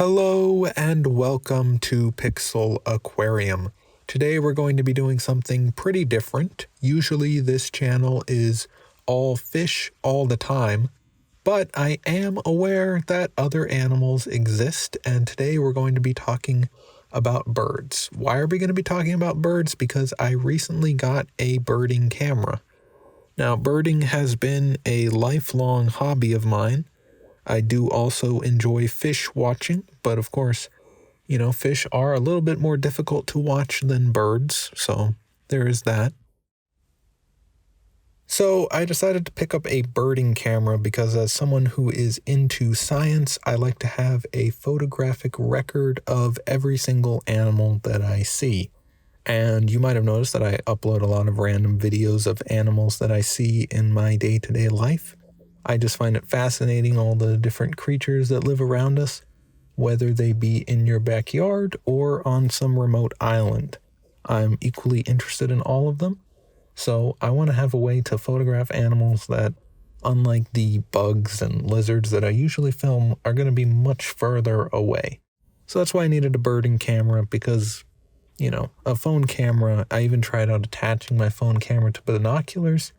Hello and welcome to Pixel Aquarium. Today we're going to be doing something pretty different. Usually this channel is all fish all the time, but I am aware that other animals exist, and today we're going to be talking about birds. Why are we going to be talking about birds? Because I recently got a birding camera. Now, birding has been a lifelong hobby of mine. I do also enjoy fish watching, but of course, fish are a little bit more difficult to watch than birds, so there is that. So I decided to pick up a birding camera because as someone who is into science, I like to have a photographic record of every single animal that I see. And you might have noticed that I upload a lot of random videos of animals that I see in my day-to-day life. I just find it fascinating, all the different creatures that live around us, whether they be in your backyard or on some remote island. I'm equally interested in all of them, so I want to have a way to photograph animals that, unlike the bugs and lizards that I usually film, are going to be much further away. So that's why I needed a birding camera, because, a phone camera, I even tried out attaching my phone camera to binoculars,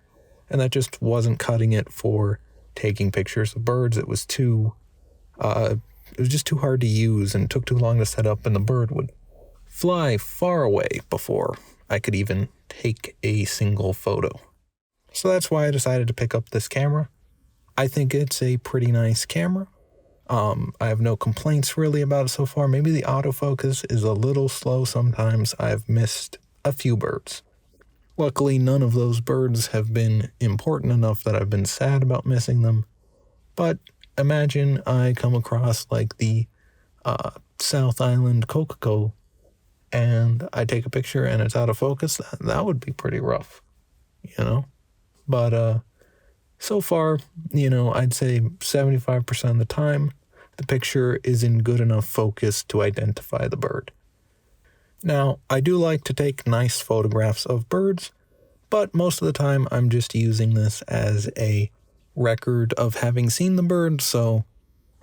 and that just wasn't cutting it for taking pictures of birds. It was just too hard to use and took too long to set up, and the bird would fly far away before I could even take a single photo. So that's why I decided to pick up this camera. I think it's a pretty nice camera. I have no complaints really about it so far. Maybe the autofocus is a little slow sometimes. I've missed a few birds. Luckily, none of those birds have been important enough that I've been sad about missing them. But imagine I come across like the South Island Kokoko and I take a picture and it's out of focus. That would be pretty rough, But so far, I'd say 75% of the time, the picture is in good enough focus to identify the bird. Now, I do like to take nice photographs of birds, but most of the time I'm just using this as a record of having seen the bird, so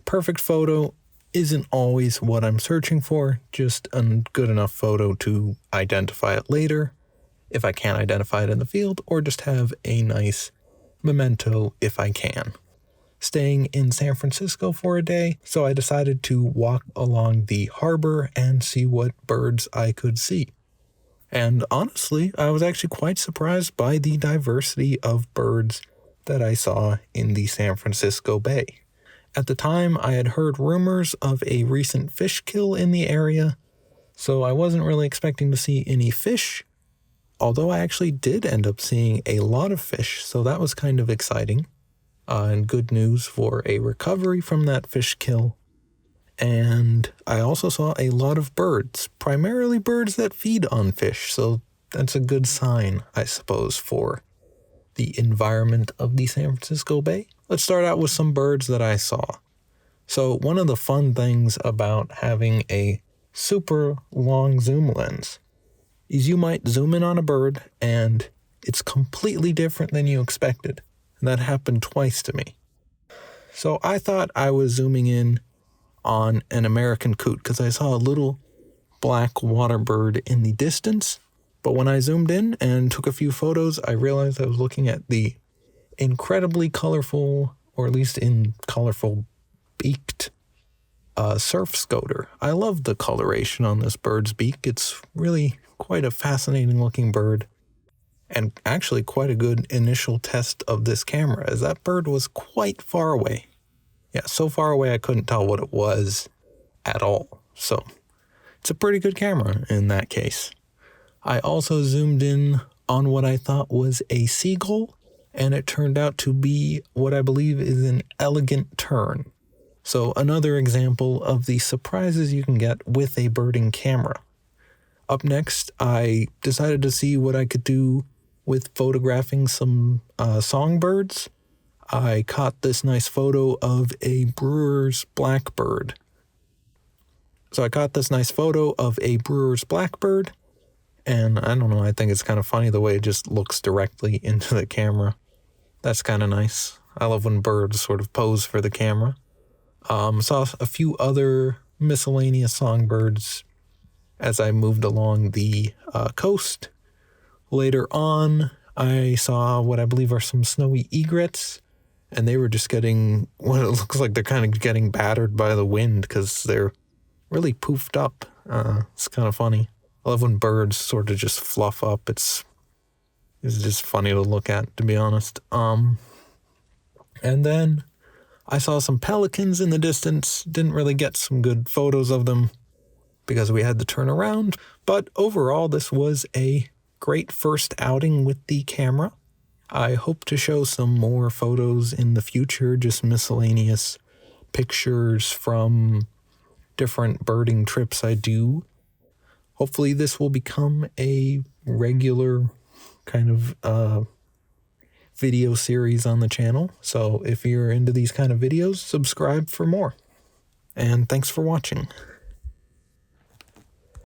perfect photo isn't always what I'm searching for, just a good enough photo to identify it later, if I can't identify it in the field, or just have a nice memento if I can. Staying in San Francisco for a day, so I decided to walk along the harbor and see what birds I could see. And honestly, I was actually quite surprised by the diversity of birds that I saw in the San Francisco Bay. At the time, I had heard rumors of a recent fish kill in the area, so I wasn't really expecting to see any fish, although I actually did end up seeing a lot of fish, so that was kind of exciting. And good news for a recovery from that fish kill. And I also saw a lot of birds, primarily birds that feed on fish, so that's a good sign, I suppose, for the environment of the San Francisco Bay. Let's start out with some birds that I saw. So one of the fun things about having a super long zoom lens is you might zoom in on a bird and it's completely different than you expected. And that happened twice to me. So I thought I was zooming in on an American coot because I saw a little black water bird in the distance. But when I zoomed in and took a few photos, I realized I was looking at the incredibly colorful, or at least in colorful beaked, surf scoter. I love the coloration on this bird's beak. It's really quite a fascinating looking bird. And actually quite a good initial test of this camera, as that bird was quite far away. Yeah, so far away I couldn't tell what it was at all. So it's a pretty good camera in that case. I also zoomed in on what I thought was a seagull, and it turned out to be what I believe is an elegant tern. So another example of the surprises you can get with a birding camera. Up next, I decided to see what I could do with photographing some songbirds. I caught this nice photo of a brewer's blackbird. And I don't know, I think it's kind of funny the way it just looks directly into the camera. That's kind of nice. I love when birds sort of pose for the camera. Saw a few other miscellaneous songbirds as I moved along the coast. Later on, I saw what I believe are some snowy egrets, and they were just getting, what it looks like they're kind of getting battered by the wind because they're really poofed up. It's kind of funny. I love when birds sort of just fluff up. It's just funny to look at, to be honest. And then I saw some pelicans in the distance. Didn't really get some good photos of them because we had to turn around. But overall, this was a great first outing with the camera. I hope to show some more photos in the future, just miscellaneous pictures from different birding trips I do. Hopefully this will become a regular kind of video series on the channel. So if you're into these kind of videos, subscribe for more. And thanks for watching.